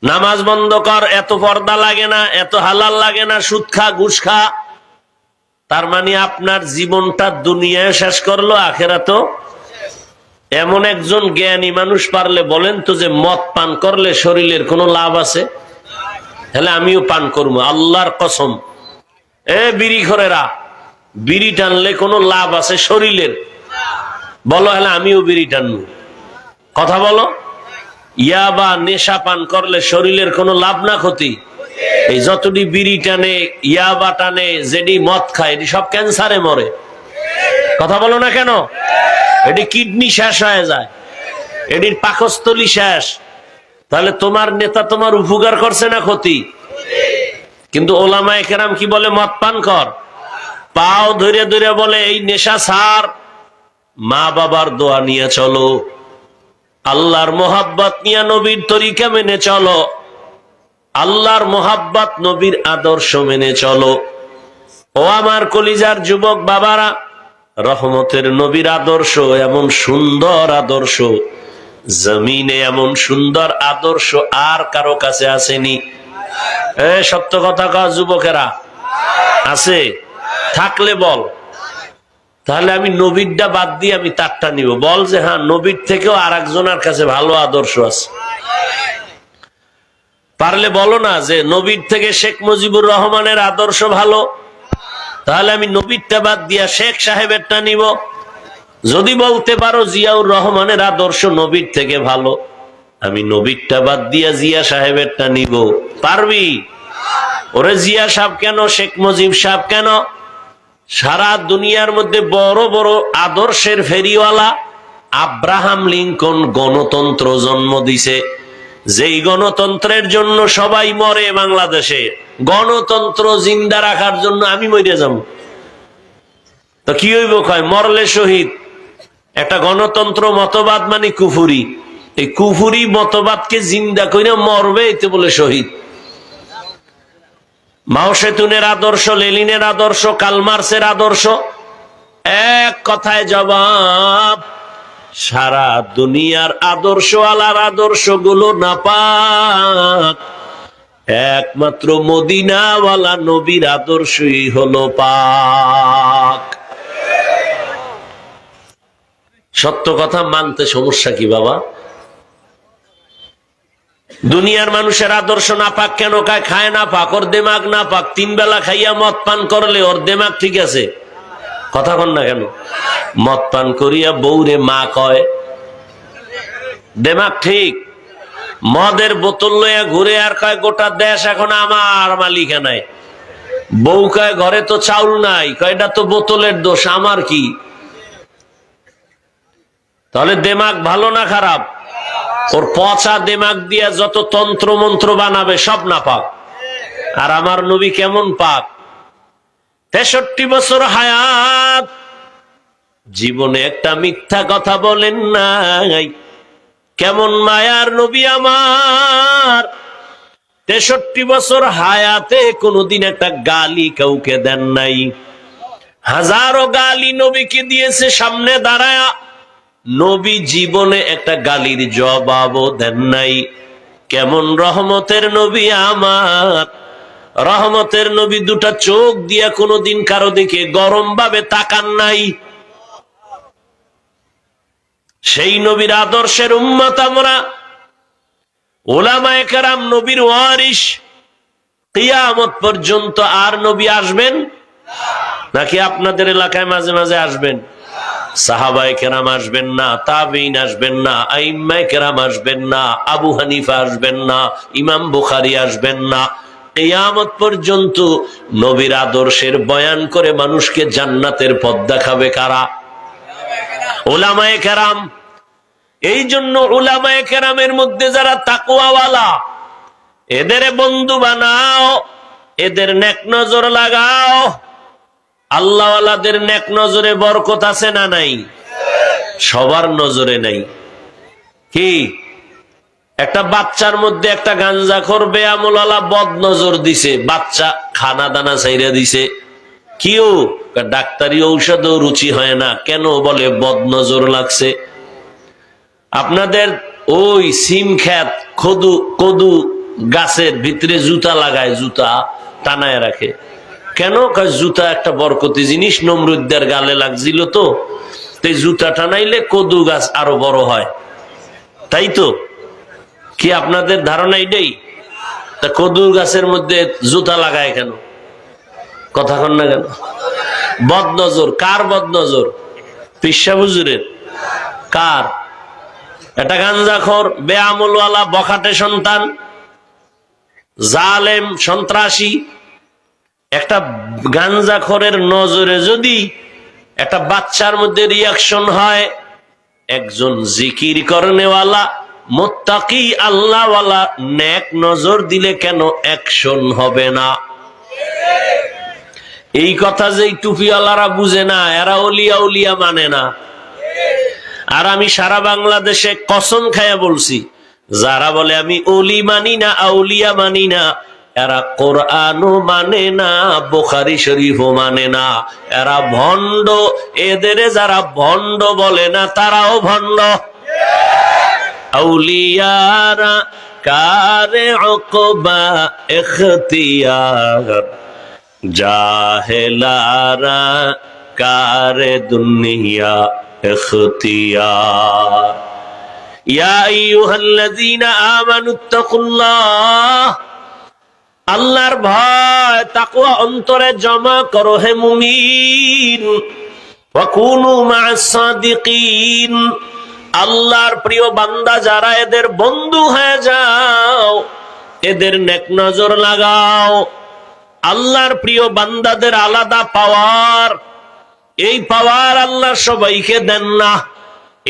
নামাজ বন্ধ কর, এত পর্দা লাগে না, এত হালাল লাগে না, সুদ খা, ঘুষ খা। তার মানে আপনার জীবনটা দুনিয়ায় শেষ করলো, আখেরাতেও। এমন একজন জ্ঞানী মানুষ পারলে বলেন তো যে মদ পান করলে শরীরের কোনো লাভ আছে? তাহলে আমিও পান করবো, আল্লাহর কসম। বিড়ি খোরেরা, বিড়ি টানলে কোনো লাভ আছে শরীরের? বলো, হলে আমিও বিড়ি টানবো। কথা বলো। ইয়াবা নেশা পান করলে শরীরের কোনো লাভ না ক্ষতি? এই যতটি বিড়ি টানে, ইয়াবা টানে, যেটি মদ খায়, এটি সব ক্যান্সারে মরে। কথা বলো না কেন? এটি কিডনি শেষ হয়ে যায়, এটির পাকস্থলী শেষ। তাহলে তোমার নেতা তোমার উপকার করছে না ক্ষতি? কিন্তু ওলামায়ে কেরাম কি বলে? মদ পান কর, পাও ধরে ধরে বলে এই নেশা ছাড়, মা বাবার দোয়া নিয়ে চলো, আল্লাহর মোহাব্বত নিয়ে নবীর তরিকা মেনে চলো, আল্লাহর মোহাব্বত নবীর আদর্শ মেনে চলো। ও আমার কলিজার যুবক বাবারা, রহমতের নবীর আদর্শ এমন সুন্দর আদর্শ, জমিনে এমন সুন্দর আদর্শ আর কারো কাছে আসেনি। সত্য কথা কও যুবকেরা, আছে? থাকলে বল, তাহলে আমি নবীরটা বাদ দিয়ে আমি তারটা নিব। বল যে হ্যাঁ, নবীর থেকেও আর একজনের কাছে ভালো আদর্শ আছে। পারলে বলো না যে নবীর থেকে শেখ মুজিবুর রহমানের আদর্শ ভালো, তাহলে আমি নবীরটা বাদ দিয়া শেখ সাহেবেরটা নিব। যদি বলতে পারো জিয়াউর রহমানের আদর্শ নবীর থেকে ভালো, আমি নবীরটা বাদ দিয়া জিয়া সাহেবেরটা নিব। পারবি? ওরে জিয়া সাহেব কেন, শেখ মুজিব সাহেব কেন, সারা দুনিয়ার মধ্যে বড় বড় আদর্শের ফেরিওয়ালা আব্রাহাম লিঙ্কন গণতন্ত্র জন্ম দিছে, যেই গণতন্ত্রের জন্য সবাই মরে বাংলাদেশে। গণতন্ত্র জিন্দা রাখার জন্য আমি মরে যাব তো কি হইব? কয় মরলে শহীদ। একটা গণতন্ত্র মতবাদ মানে কুফুরি, এই কুফুরি মতবাদকে জিন্দা কইরা মরবে, এতে বলে শহীদ। মাও সেতুনের আদর্শ, লেনিনের আদর্শ, কালমার্সের আদর্শ, এক কথায় জবাব, সারা দুনিয়ার আদর্শ আলার আদর্শ গুলো নাপাক, একমাত্র মদিনাওয়ালা নবীর আদর্শই হলো পাক। সত্য কথা মানতে সমস্যা কি বাবা? দুনিয়ার মানুষের আদর্শ না পাক কেন? খায় না পাক, ওর দেমাগ না পাক। 3 বেলা খাইয়া মদ পান করলে ওর দেমাগ ঠিক আছে? কথা কন না কেন? মদ পান করিয়া বউরে মা কয়, দেমাগ ঠিক। মদের বোতল লইয়া ঘুরে আর কয় গোটা দেশ এখন আমার মালিকানায়। বউ কয় ঘরে তো চাউল নাই, কয় এটা তো বোতলের দোষ, আমার কি? তাহলে দেমাগ ভালো না খারাপ? ওর পচা দেমাগ দিয়া যত তন্ত্র মন্ত্র বানাবে সব না পাক। আর আমার নবী কেমন পাক? 63 বছর হায়াত, জীবনে একটা মিথ্যা কথা বলেন নাই। কেমন মায়ার নবী আমার, 63 বছর হায়াতে কোনদিন একটা গালি কাউকে দেন নাই। হাজারো গালি নবীকে দিয়েছে সামনে দাঁড়ায়া, নবী জীবনে একটা গালির জবাবও দেন নাই। কেমন রহমতের নবী আমার, রহমতের নবী দুটা চোখ দিয়া কোনোদিন কারো দিকে গরম ভাবে তাকান নাই। সেই নবীর আদর্শের উম্মত আমরা। উলামায়ে কেরাম নবীর ওয়ারিস। কিয়ামত পর্যন্ত আর নবী আসবেন নাকি আপনাদের এলাকায় মাঝে মাঝে আসবেন? সাহাবায়ে কেরাম আসবেন না, তাবেঈন আসবেন না, আইম্মায়ে কেরাম আসবেন না, আবু হানিফা আসবেন না, ইমাম বুখারী আসবেন না। কিয়ামত পর্যন্ত নবীর আদর্শের বয়ান করে মানুষকে জান্নাতের পথ দেখাবে কারা? উলামায়ে কেরাম। এই জন্য উলামায়ে কেরামের মধ্যে যারা তাকওয়াওয়ালা, এদের বন্ধু বানাও, এদের নেক নজর লাগাও। আল্লাহওয়ালাদের নেক নজরে বরকত আছে না নাই? সবার নজরে নাই। কি একটা বাচ্চার মধ্যে একটা গাঞ্জাখোর বেআমুলওয়ালা বদ নজর দিছে, বাচ্চা খানা দানা ছাইরা দিছে। কিও ডাক্তারি ঔষধও রুচি হয় না, কেন? বলে বদ নজর লাগছে। আপনাদের ওই সিম খেত কদু গাছের ভিতরে জুতা লাগায়, জুতা টানায় রাখে কেন? জুতা একটা বরকতি জিনিস, নমরুদ্দের গালে লাগছিল তো, জুতা টানাইলে কদু গাছ আরো বড় হয়, তাই তো? কি আপনাদের ধারণা এটাই? তা কদু গাছের মধ্যে জুতা লাগায় কেন? কথা কন না কেন? বদনজর। কার বদনজর? পিসা হুজুরের। কার? একটা গাঞ্জাখোর বেআমলওয়ালা বখাটে সন্তান, জালেম সন্ত্রাসী একটা গাঞ্জাখোরের নজরে যদি একটা বাচ্চার মধ্যে রিয়াকশন হয়, একজন জিকির করনেওয়ালা মুত্তাকি আল্লাহওয়ালা নেক নজর দিলে কেন অ্যাকশন হবে না? এই কথা যে টুপিওয়ালারা বুঝে না, এরা ওলিয়া উলিয়া মানে না। আর আমি সারা বাংলাদেশে কসম খায়া বলছি, যারা বলে আমি ওলি মানি না, আউলিয়া মানি না, এরা কোরআনও মানে না, বুখারী শরীফও মানে না, এরা ভণ্ড। এদের যারা ভণ্ড বলে না তারাও ভণ্ড। আউলিয়ারা কারে উকবা ইখতিয়ার, জাহেলারা কারে দুনিয়া ইখতিয়ার। ইয়া আইয়ুহাল্লাযীনা আমানুত্তাকুল্লাহ, আল্লাহর ভয় তাকওয়া অন্তরে জমা করো হে মুমিন। ওয়া কুনু মা'আস সাদিকিন, আল্লাহর প্রিয় বান্দা যারা, এদের বন্ধু হয়ে যাও, এদের নেক নজর লাগাও। আল্লাহর প্রিয় বান্দাদের আলাদা পাওয়ার, এই পাওয়ার আল্লাহ সবাইকে দেন না।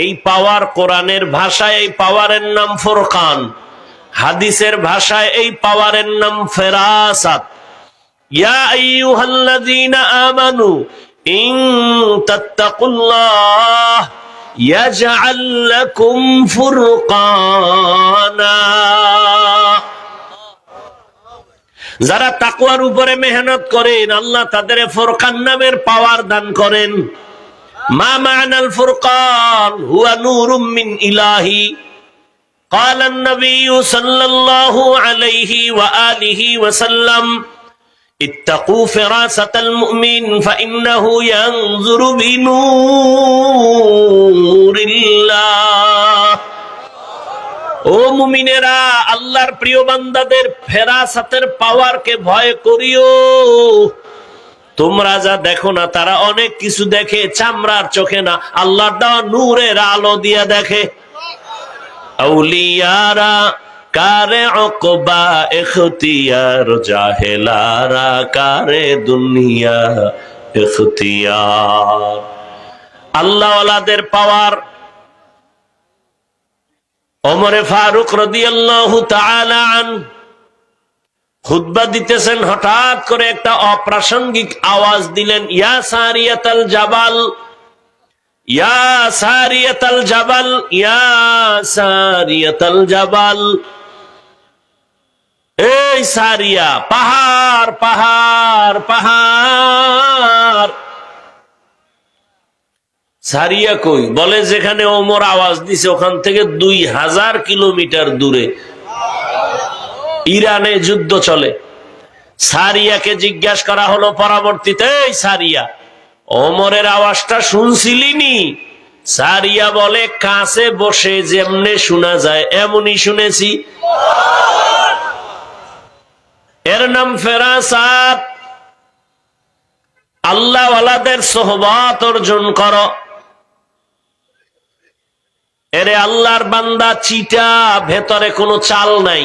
এই পাওয়ার কোরআনের ভাষায় এই পাওয়ারের নাম ফুরকান, হাদিসের ভাষায় এই পাওয়ারের নাম ফেরাসাত। ইয়া আইয়ুহাল্লাযীনা আমানু ইন তাত্তাকুল্লাহ ইয়াজআল লাকুম ফুরকানা, যারা তাকওয়ার উপরে মেহনত করেন আল্লাহ তাদের ফুরকান নামের পাওয়ার দান করেন। মা মা'নাল ফুরকান হুয়া নূরুম মিন ইলাহি। قال النبي صلى الله عليه وآله وسلم اتقوا فراسة المؤمن فإنه ينظر بنور الله। ও মুমিনেরা, আল্লাহর প্রিয় বান্দাদের ফেরাসাতের পাওয়ারকে ভয় করিও। তোমরা যা দেখো না, তারা অনেক কিছু দেখে চামড়ার চোখে না, আল্লাহর দেওয়া নূরের আলো দিয়া দেখে। আউলিয়ারা কারে উকবা ইখতিয়ার, জাহেলারা কারে দুনিয়া ইখতিয়ার। আল্লাহওয়ালাদের পাওয়ার। ওমরে ফারুক রাদিয়াল্লাহু তাআলা আনহু খুতবা দিতেছেন, হঠাৎ করে একটা অপ্রাসঙ্গিক আওয়াজ দিলেন, ইয়া সারিয়াতাল জাবাল, ইয়া সারিয়াতাল জাবাল, ইয়া সারিয়াতাল জাবাল। এই সারিয়া, পাহাড় পাহাড় পাহাড়। সারিয়া কই? বলে যেখানে ওমর আওয়াজ দিছে ওখান থেকে 2000 কিলোমিটার দূরে ইরানে যুদ্ধ চলে। সারিয়াকে জিজ্ঞাসা করা হলো পরবর্তীতে, এই সারিয়া, ওমরের আওয়াজটা শুনছিলিনি? সারিয়া বলে, কাছে বসে যেমনে শোনা যায় এমনই শুনেছি। এর নাম ফেরাসাত। আল্লাহ ওয়ালাদের সোহবত অর্জন করো। এরে আল্লাহর বান্দা চিটা, ভেতরে কোনো চাল নাই,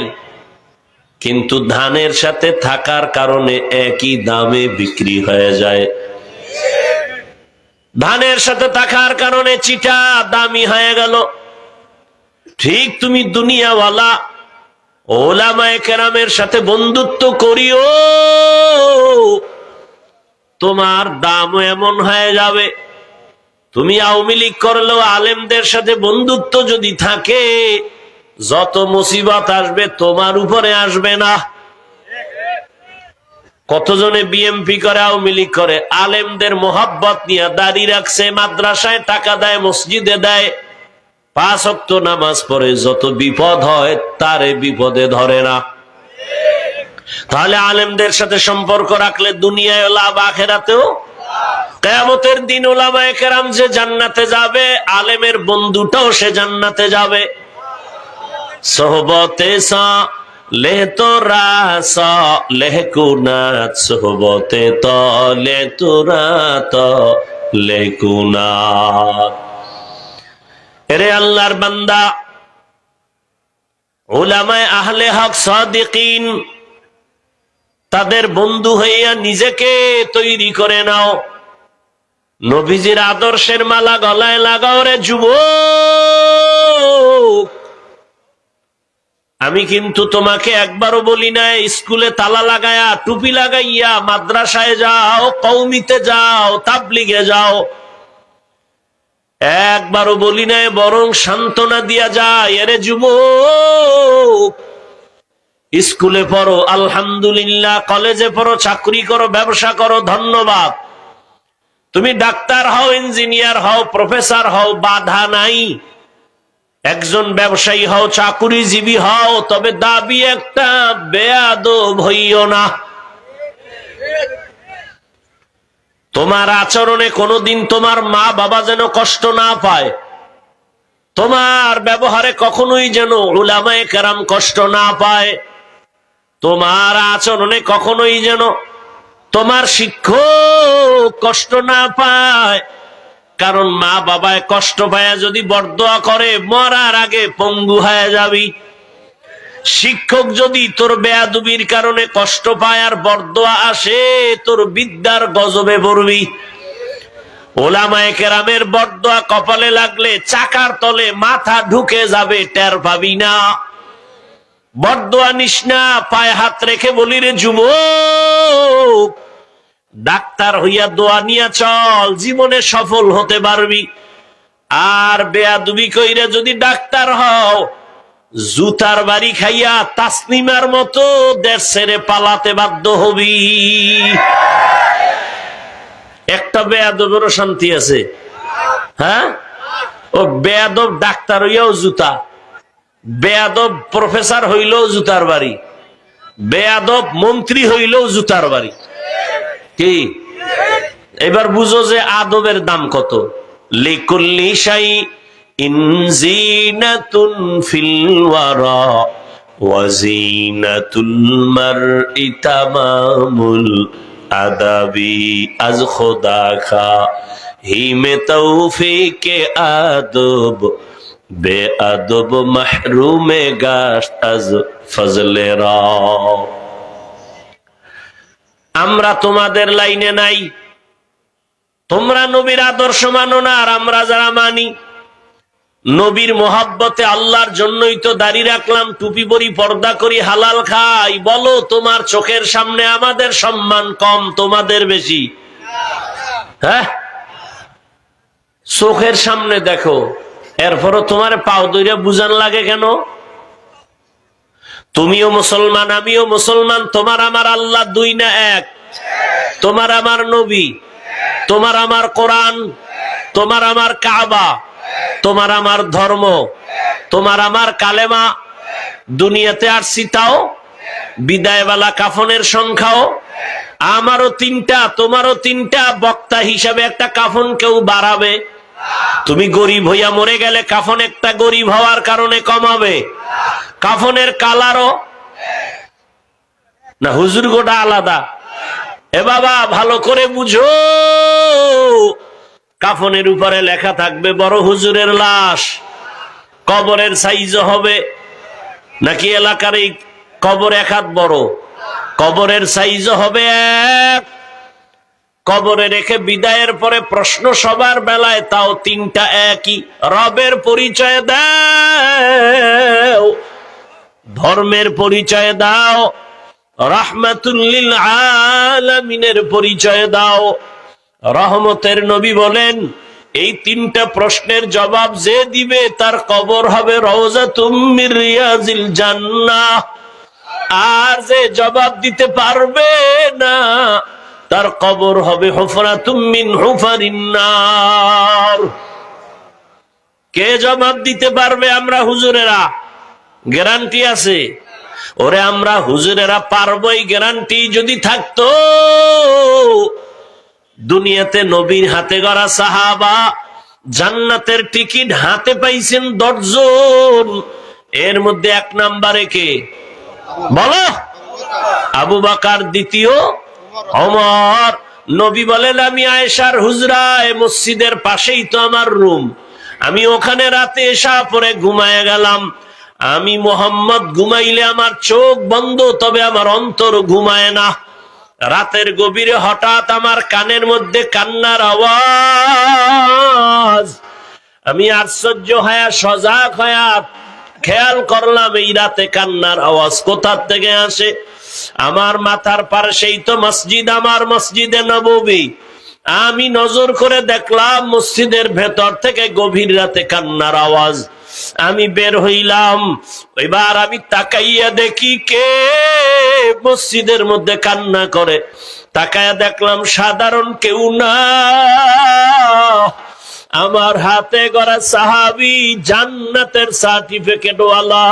কিন্তু ধানের সাথে থাকার কারণে একই দামে বিক্রি হয়ে যায়। ধানের সাথে থাকার কারণে চিটা দামি হয়ে গেল। ঠিক তুমি দুনিয়াওয়ালা ওলামায়ে কেরামের সাথে বন্ধুত্ব করিও, তোমার দামও এমন হয়ে যাবে। তুমি আওয়ামী লীগ করলেও আলেমদের সাথে বন্ধুত্ব যদি থাকে, যত মুসিবত আসবে তোমার উপরে আসবে না। কতজনে বিএমপি করে, আওয়ামী লীগ করে, আলেমদের মোহাব্বত নিয়ে দাড়ি রাখছে, মাদ্রাসায় টাকা দেয়, মসজিদে দেয়, 5 ওয়াক্ত নামাজ পড়ে, যত বিপদ হয় তারে বিপদে ধরে না। তাহলে আলেমদের সাথে সম্পর্ক রাখলে দুনিয়ায় লাভ, আখেরাতেও। কিয়ামতের দিন উলামায়ে কেরাম যে জান্নাতে যাবে, আলেমের বন্ধুটাও সে জান্নাতে যাবে। সোহবতে লে তোরা লেহ কুনাত, সোহবতে তলে তোরা লে কুনাত। এরে আল্লাহর বান্দা, উলামায়ে আহলে হক সাদিকিন, তাদের বন্ধু হইয়া নিজেকে তৈরি করে নাও। নবীজির আদর্শের মালা গলায় লাগাও রে যুবক। আমি কিন্তু তোমাকে একবারও বলি না স্কুলে তালা লাগায়া, টুপি লাগাইয়া মাদ্রাসায় যাও, কওমিতে যাও, তাবলিগে যাও। একবারও বলি না, বরং সান্ত্বনা দিয়া যায়, এরে যুবক, স্কুলে পড়ো আলহামদুলিল্লাহ, কলেজে পড়ো, চাকরি করো, ব্যবসা করো, ধন্যবাদ। তুমি ডাক্তার হও, ইঞ্জিনিয়ার হও, প্রফেসর হও, বাধা নাই। একজন ব্যবসায়ী হও, চাকুরিজীবী হও, তবে দাবি একটা, বেয়াদব হইও না। তোমার আচরণে কোনোদিন তোমার মা বাবা যেন কষ্ট না পায়, তোমার ব্যবহারে কখনোই যেন উলামায়ে কেরাম কষ্ট না পায়, তোমার আচরণে কখনোই যেন তোমার শিক্ষক কষ্ট না পায়। কারণ মা বাবায় কষ্ট পায় যদি বরদোয়া করে, মরার আগে পঙ্গু হয়ে যাবি। শিক্ষক যদি তোর বেয়াদবির কারণে কষ্ট পায় আর বরদোয়া আসে, তোর বিদ্যার গজবে পড়বি। উলামায়ে কেরামের বরদোয়া কপালে লাগলে চাকার তলে মাথা ঢুকে যাবে, টের পাবি না। বরদোয়া নিস না, পায়ে হাত রেখে বলি রে যুবক, ডাক্তার হইয়া দোয়া নিয়া চল, জীবনে সফল হতে পারবি। আর বেয়াদবি কইরা যদি ডাক্তার হও, জুতার বাড়ি খাইয়া তাসনিমার মতো দেশ ছেড়ে পালাতে বাধ্য হবি। একটা বেয়াদবেরও শান্তি আছে? হ্যাঁ, ও বেয়াদব ডাক্তার হইয়াও জুতা, বেয়াদব প্রফেসর হইলেও জুতার বাড়ি, বেয়াদব মন্ত্রী হইলেও জুতার বাড়ি। কি এবার বুঝো যে আদবের দাম কত। লিকুল্লি শাইইন জিনাতুন ফিল ওয়ারা ওয়া জিনাতুল মারই তামামুল আদাবি। আজ খোদা খা হিমে তৌফিকে আদব, বেআদব মাহরুমে গাশত আজ ফজলে রা। আমরা তোমাদের লাইনে নাই, তোমরা নবীর আদর্শ মানো না, আর আমরা যারা মানি নবীর মোহাব্বতে আল্লাহর জন্যই তো দাড়ি রাখলাম, টুপি পরি, পর্দা করি, হালাল খাই। বলো তোমার চোখের সামনে আমাদের সম্মান কম, তোমাদের বেশি? হ্যাঁ, চোখের সামনে দেখো, এরপরও তোমার পাও দইরা বুঝান লাগে কেন? তুমিও মুসলমান, আমিও মুসলমান, তোমার আমার আল্লাহ দুই না এক? তোমার আমার নবী, তোমার আমার কোরআন, তোমার আমার কাবা, তোমার আমার ধর্ম, তোমার আমার কালেমা। দুনিয়াতে আসছি তাও বিদায়বেলা কাফনের সংখ্যাও আমারও 3টা, তোমারও 3টা। বক্তা হিসাবে একটা কাফন কেউ বাড়াবে? তুমি গরিব হইয়া মরে গেলে কাফন একটা গরিব হওয়ার কারণে কমাবে? কাফনের কালারও না, হুজুর গোটা আলাদা। এ বাবা ভালো করে বুঝো, কাফনের উপরে লেখা থাকবে বড় হুজুরের লাশ। কবরের সাইজ হবে নাকি এলাকার এই কবর 1 হাত বড়? কবরের সাইজ হবে 1। কবরে রেখে বিদায়ের পরে প্রশ্ন সবার বেলায়, তাও 3টা একই। রবের পরিচয় দাও, ধর্মের পরিচয় দাও, রাহমাতুল লিল আলামিনের পরিচয় দাও। রহমতের নবী বলেন, এই 3টা প্রশ্নের জবাব যে দিবে তার কবর হবে রওজাতুম মির রিয়াজিল জান্নাহ। আর যে জবাব দিতে পারবে না তার কবর হবে হুফরাতুম মিন হুফারিন নার। কে জবাব দিতে পারবে? আমরা হুজুরেরা। গ্যারান্টি আছে? ওরে আমরা হুজুরেরা পারবই, গ্যারান্টি যদি থাকতো দুনিয়াতে নবীর হাতে গড়া সাহাবা জান্নাতের টিকিট হাতে পাইছেন 10 জন। এর মধ্যে 1 নম্বরে কে বলো? আবু বকর, দ্বিতীয় ওমর। নবী বলেন, আমি আয়েশার হুজরায়, মসজিদের পাশেই তো আমার রুম, আমি ওখানে রাতে এশা পরে ঘুমায় গেলাম। আমি মোহাম্মদ ঘুমাইলে আমার চোখ বন্ধ, তবে আমার অন্তর ঘুমায় না। রাতের গভীরে হঠাৎ আমার কানের মধ্যে কান্নার আওয়াজ। আমি আশ্চর্য হয়ে সজাগ হয়ে খেয়াল করলাম এই রাতে কান্নার আওয়াজ কোথা থেকে আসে। আমার মাথার পাশেই তো মসজিদ, আমার মসজিদে নববী। আমি নজর করে দেখলাম মসজিদের ভেতর থেকে গভীর রাতে কান্নার আওয়াজ। আমি বের হইলাম, এবার আমি তাকাইয়া দেখি কে মসজিদের মধ্যে কান্না করে। তাকাইয়া দেখলাম সাধারণ কেউ না, আমার হাতে গড়া সাহাবী, জান্নাতের সার্টিফিকেট ওয়ালা,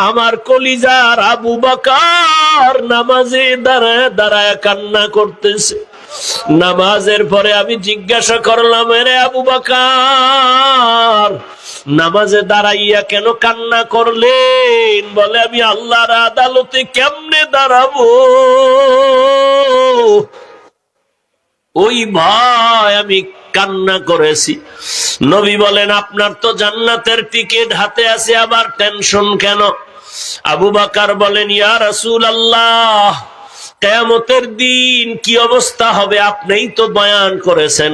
আমার কলিজার আবু বকর নামাজে দাঁড়ায় দাঁড়ায় কান্না করতেছে। নামাজের পরে আমি জিজ্ঞাসা করলাম, রে আবু বকর, নামাজে দাঁড়াইয়া কেন কান্না করলেন? বলে, আমি আল্লাহর আদালতে কেমনে দাঁড়াবো, ওই ভয় আমি কান্না করেছি। নবী বলেন, আপনার তো জান্নাতের টিকিট হাতে আছে, আবার টেনশন কেন? আবু বকর বলেন, ইয়া রাসূলুল্লাহ, কিয়ামতের দিন কি অবস্থা হবে আপনিই তো বয়ান করেছেন।